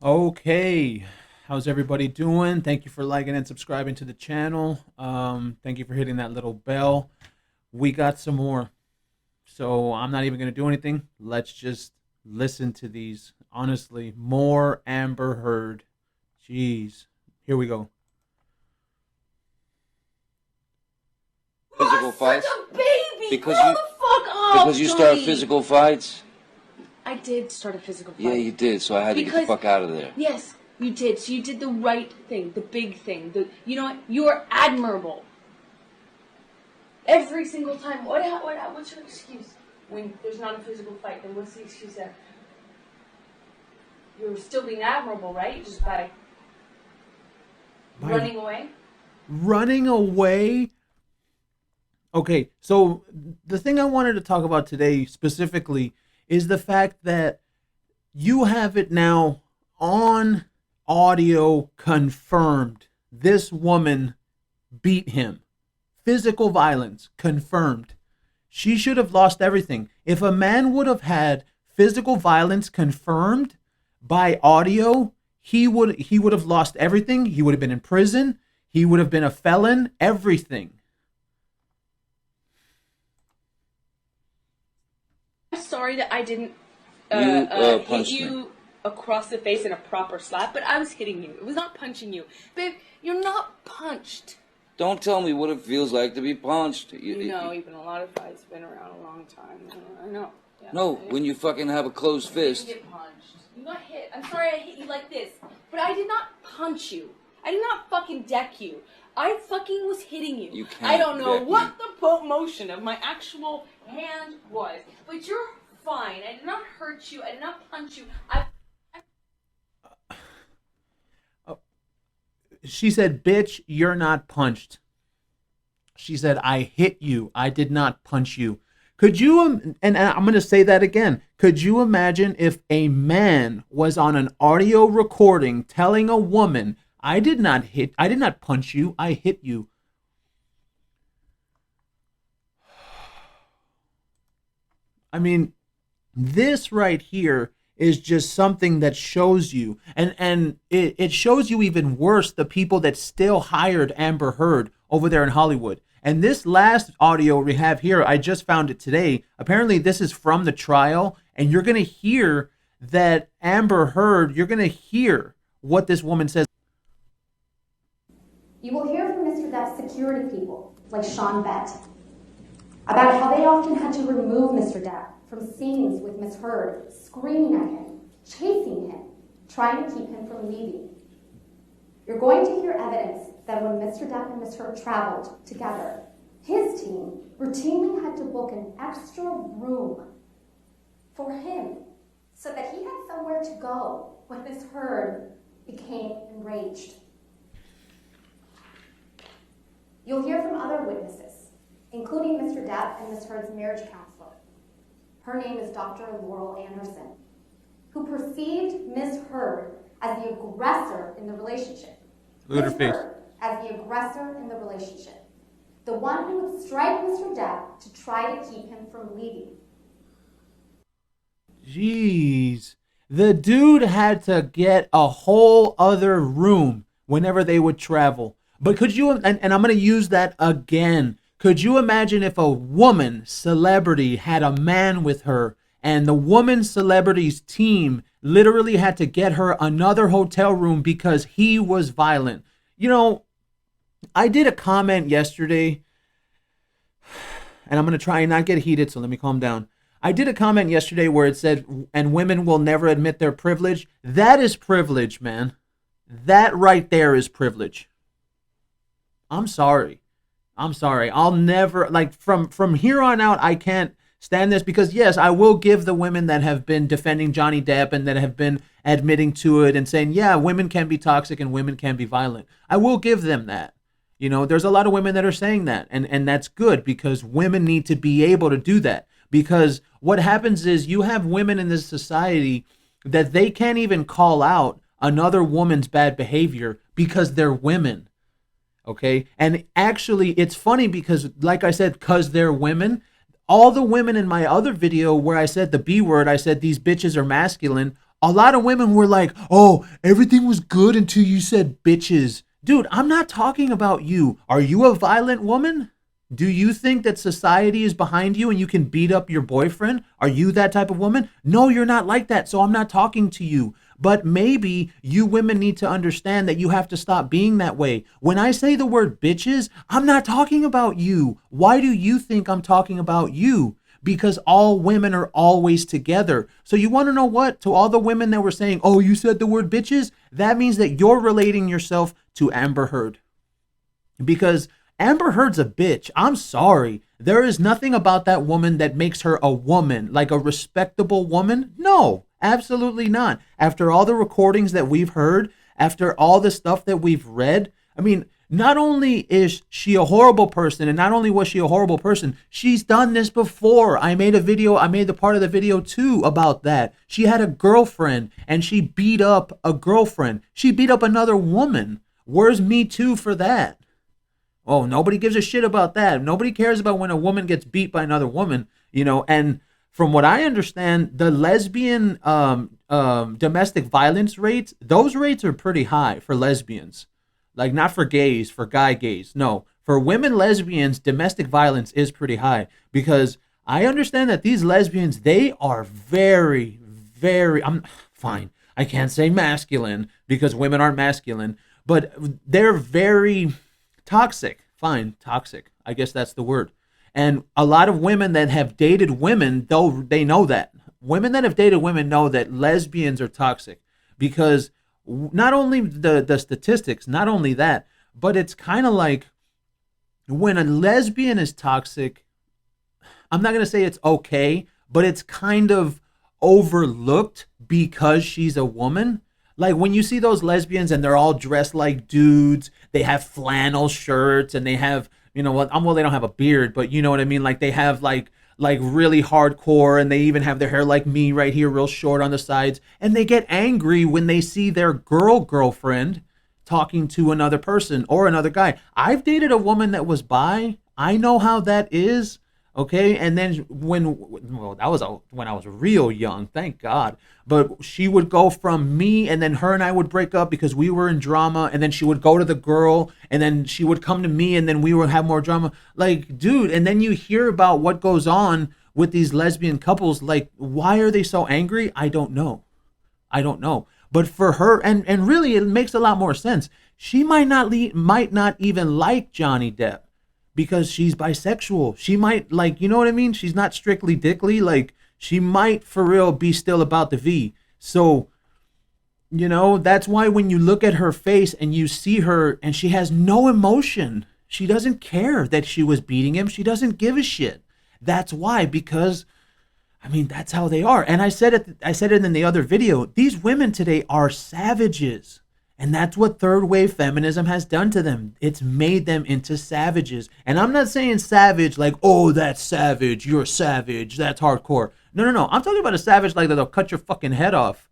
Okay, how's everybody doing? Thank you for liking and subscribing to the channel. Thank you for hitting that little bell. We got some more, so I'm not even gonna do anything. Let's just listen to these. Honestly, more Amber Heard. Jeez, here we go. Physical Such fights? a baby! Because Grow you the fuck up, because you start Johnny. physical fights? I did start a physical fight. Yeah, you did, so I had to get the fuck out of there. Yes, you did. So you did the right thing, the big thing. You know what? You are admirable. Every single time. What's your excuse when there's not a physical fight? Then what's the excuse there? You're still being admirable, right? Just by running away. Running away. Okay, so the thing I wanted to talk about today specifically is the fact that you have it now on audio confirmed. This woman beat him. Physical violence confirmed. She should have lost everything. If a man would have had physical violence confirmed by audio, he would have lost everything. He would have been in prison. He would have been a felon, everything. I'm sorry that I didn't hit punched you me. across the face in a proper slap, but I was hitting you. It was not punching you. Babe, you're not punched. Don't tell me what it feels like to be punched. You know, even a lot of fights been around a long time. I know. Yeah, No, when you fucking have a closed you didn't fist. get punched. You got hit. I'm sorry I hit you like this, but I did not punch you. I did not fucking deck you. I fucking was hitting you. You can't I don't know deck what me. the motion of my actual hand was, but you're fine. I did not hurt you. I did not punch you. She said, "Bitch, you're not punched." She said, "I hit you. I did not punch you." Could you, and I'm going to say that again. Could you imagine if a man was on an audio recording telling a woman, I did not punch you, I hit you? I mean, this right here is just something that shows you, and it shows you even worse the people that still hired Amber Heard over there in Hollywood. And this last audio we have here, I just found it today. Apparently this is from the trial, and you're going to hear that Amber Heard, you're going to hear what this woman says. You will hear from Mr. Depp's security people, like Sean Bett, about how they often had to remove Mr. Depp from scenes with Miss Heard, screaming at him, chasing him, trying to keep him from leaving. You're going to hear evidence that when Mr. Depp and Miss Heard traveled together, his team routinely had to book an extra room for him so that he had somewhere to go when Miss Heard became enraged. You'll hear from other witnesses, including Mr. Depp and Miss Heard's marriage counselor. Her name is Dr. Laurel Anderson, who perceived Miss Heard as the aggressor in the relationship. Look at her Miss face. Heard as the aggressor in the relationship. The one who would strike Mr. Depp to try to keep him from leaving. Jeez. The dude had to get a whole other room whenever they would travel. But could you, and I'm going to use that again. Could you imagine if a woman celebrity had a man with her and the woman celebrity's team literally had to get her another hotel room because he was violent? You know, I did a comment yesterday, and I'm going to try and not get heated, so let me calm down. I did a comment yesterday where it said, and women will never admit their privilege. That is privilege, man. That right there is privilege. I'm sorry. I'll never, like, from here on out, I can't stand this, because yes, I will give the women that have been defending Johnny Depp and that have been admitting to it and saying, yeah, women can be toxic and women can be violent. I will give them that. You know, there's a lot of women that are saying that, and that's good, because women need to be able to do that. Because what happens is you have women in this society that they can't even call out another woman's bad behavior because they're women. Okay. And actually, it's funny because, like I said, because they're women, all the women in my other video where I said the B word, I said these bitches are masculine, A lot of women were like, oh, everything was good until you said bitches. Dude, I'm not talking about you. Are you a violent woman? Do you think that society is behind you and you can beat up your boyfriend? Are you that type of woman? No, you're not like that. So I'm not talking to you. But maybe you women need to understand that you have to stop being that way. When I say the word bitches, I'm not talking about you. Why do you think I'm talking about you? Because all women are always together. So you want to know what? To all the women that were saying, oh, you said the word bitches, that means that you're relating yourself to Amber Heard. Because Amber Heard's a bitch. I'm sorry. There is nothing about that woman that makes her a woman, like a respectable woman. No, absolutely not. After all the recordings that we've heard, after all the stuff that we've read, I mean, not only is she a horrible person, and not only was she a horrible person, she's done this before. I made the part of the video too about that. She had a girlfriend and she beat up a girlfriend. She beat up another woman. Where's Me Too for that? Oh, nobody gives a shit about that. Nobody cares about when a woman gets beat by another woman, and from what I understand, the lesbian domestic violence rates, those rates are pretty high for lesbians. Like, not for gays, for guy gays. No, for women lesbians, domestic violence is pretty high, because I understand that these lesbians, they are very, very, I'm fine. I can't say masculine because women aren't masculine, but they're very toxic. Fine, toxic. I guess that's the word. And a lot of women that have dated women, though, they know that. Women that have dated women know that lesbians are toxic, because not only the statistics, not only that, but it's kind of like when a lesbian is toxic, I'm not going to say it's okay, but it's kind of overlooked because she's a woman. Like when you see those lesbians and they're all dressed like dudes, they have flannel shirts and they have, well, they don't have a beard, but you know what I mean? Like they have like really hardcore, and they even have their hair like me right here, real short on the sides. And they get angry when they see their girlfriend talking to another person or another guy. I've dated a woman that was bi. I know how that is. Okay, and then when I was real young, thank God. But she would go from me, and then her and I would break up because we were in drama, and then she would go to the girl, and then she would come to me, and then we would have more drama. Like, dude, and then you hear about what goes on with these lesbian couples. Like, why are they so angry? I don't know. But for her, and really, it makes a lot more sense. She might not even like Johnny Depp, because she's bisexual. She might, like, you know what I mean? She's not strictly dickly. Like, she might for real be still about the V. So, that's why when you look at her face and you see her and she has no emotion, she doesn't care that she was beating him. She doesn't give a shit. That's why, because, I mean, that's how they are. And I said it in the other video. These women today are savages. And that's what third wave feminism has done to them. It's made them into savages. And I'm not saying savage like, oh, that's savage, you're savage, that's hardcore. No. I'm talking about a savage like that'll cut your fucking head off.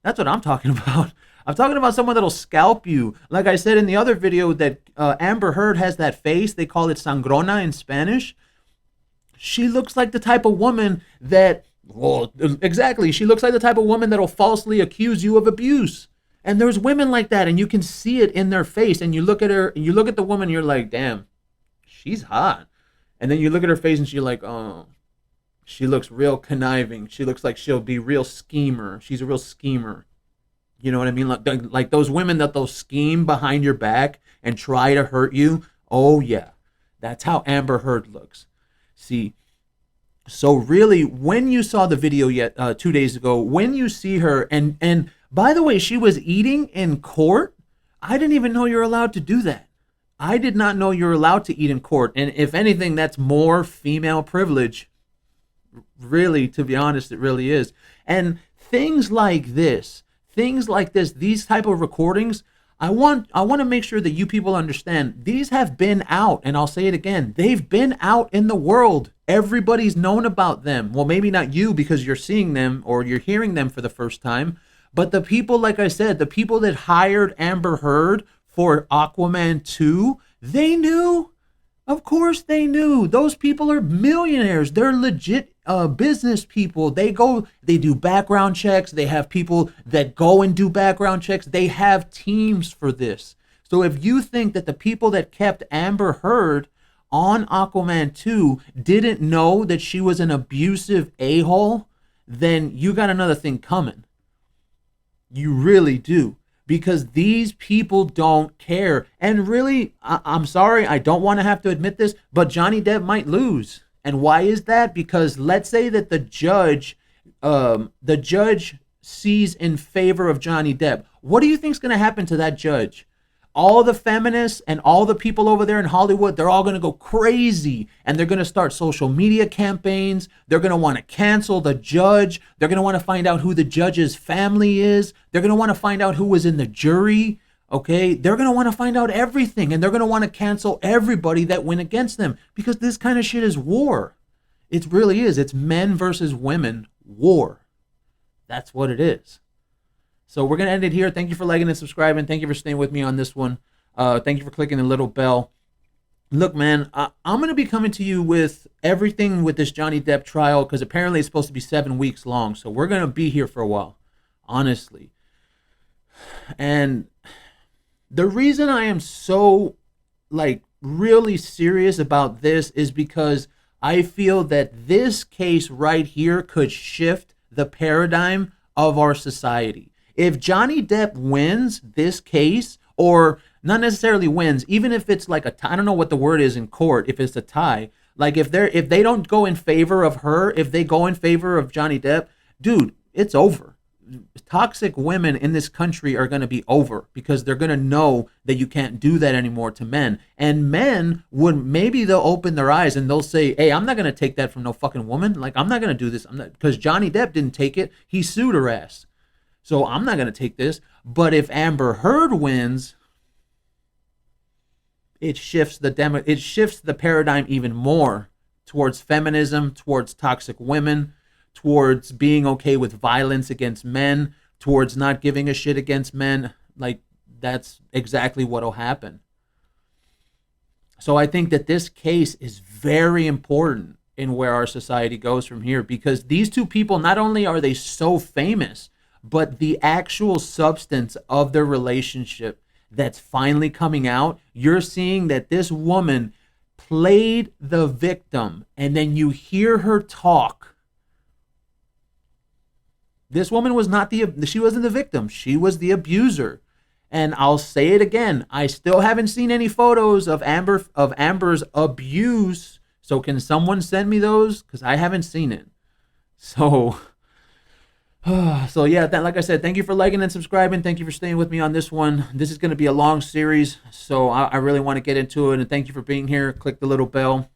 That's what I'm talking about. I'm talking about someone that'll scalp you. Like I said in the other video, that Amber Heard has that face. They call it sangrona in Spanish. She looks like the type of woman that, well, exactly. She looks like the type of woman that'll falsely accuse you of abuse. And there's women like that, and you can see it in their face. And you look at her, and you look at the woman, and you're like, damn, she's hot. And then you look at her face, and you're like, oh, she looks real conniving. She looks like she'll be real schemer. She's a real schemer. You know what I mean? Like those women that they'll scheme behind your back and try to hurt you. Oh, yeah. That's how Amber Heard looks. See, so really, when you saw the video 2 days ago, when you see her, and by the way, she was eating in court. I didn't even know you're allowed to do that. I did not know you're allowed to eat in court. And if anything, that's more female privilege. Really, to be honest, it really is. And things like this, these type of recordings, I want to make sure that you people understand these have been out, and I'll say it again. They've been out in the world. Everybody's known about them. Well, maybe not you because you're seeing them or you're hearing them for the first time. But the people, like I said, the people that hired Amber Heard for Aquaman 2, they knew. Of course they knew. Those people are millionaires. They're legit business people. They do background checks. They have people that go and do background checks. They have teams for this. So if you think that the people that kept Amber Heard on Aquaman 2 didn't know that she was an abusive a-hole, then you got another thing coming. You really do. Because these people don't care. And really, I'm sorry, I don't want to have to admit this, but Johnny Depp might lose. And why is that? Because let's say that the judge sees in favor of Johnny Depp. What do you think is going to happen to that judge? All the feminists and all the people over there in Hollywood, they're all going to go crazy, and they're going to start social media campaigns. They're going to want to cancel the judge. They're going to want to find out who the judge's family is. They're going to want to find out who was in the jury. Okay, they're going to want to find out everything, and they're going to want to cancel everybody that went against them, because this kind of shit is war. It really is. It's men versus women war. That's what it is. So we're going to end it here. Thank you for liking and subscribing. Thank you for staying with me on this one. Thank you for clicking the little bell. Look, man, I'm going to be coming to you with everything with this Johnny Depp trial, because apparently it's supposed to be 7 weeks long. So we're going to be here for a while, honestly. And the reason I am so, really serious about this is because I feel that this case right here could shift the paradigm of our society. If Johnny Depp wins this case, or not necessarily wins, even if it's like a tie, I don't know what the word is in court, if it's a tie, like if they don't go in favor of her, if they go in favor of Johnny Depp, dude, it's over. Toxic women in this country are going to be over, because they're going to know that you can't do that anymore to men. And men they'll open their eyes and they'll say, hey, I'm not going to take that from no fucking woman. Like, I'm not going to do this. Because Johnny Depp didn't take it. He sued her ass. So I'm not going to take this. But if Amber Heard wins, it shifts the paradigm even more towards feminism, towards toxic women, towards being okay with violence against men, towards not giving a shit against men. Like, that's exactly what'll happen. So I think that this case is very important in where our society goes from here, because these two people, not only are they so famous, but the actual substance of their relationship that's finally coming out, you're seeing that this woman played the victim, and then you hear her talk. This woman was she wasn't the victim. She was the abuser. And I'll say it again. I still haven't seen any photos of Amber's abuse. So can someone send me those? Because I haven't seen it. So yeah, like I said, thank you for liking and subscribing. Thank you for staying with me on this one. This is going to be a long series, so I really want to get into it. And thank you for being here. Click the little bell.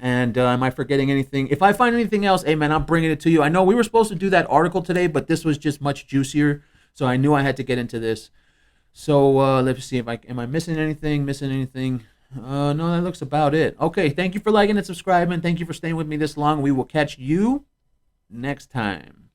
And am I forgetting anything? If I find anything else, hey man, I'm bringing it to you. I know we were supposed to do that article today, but this was just much juicier, so I knew I had to get into this. So let's see if am I missing anything? No, that looks about it. Okay, thank you for liking and subscribing. Thank you for staying with me this long. We will catch you next time.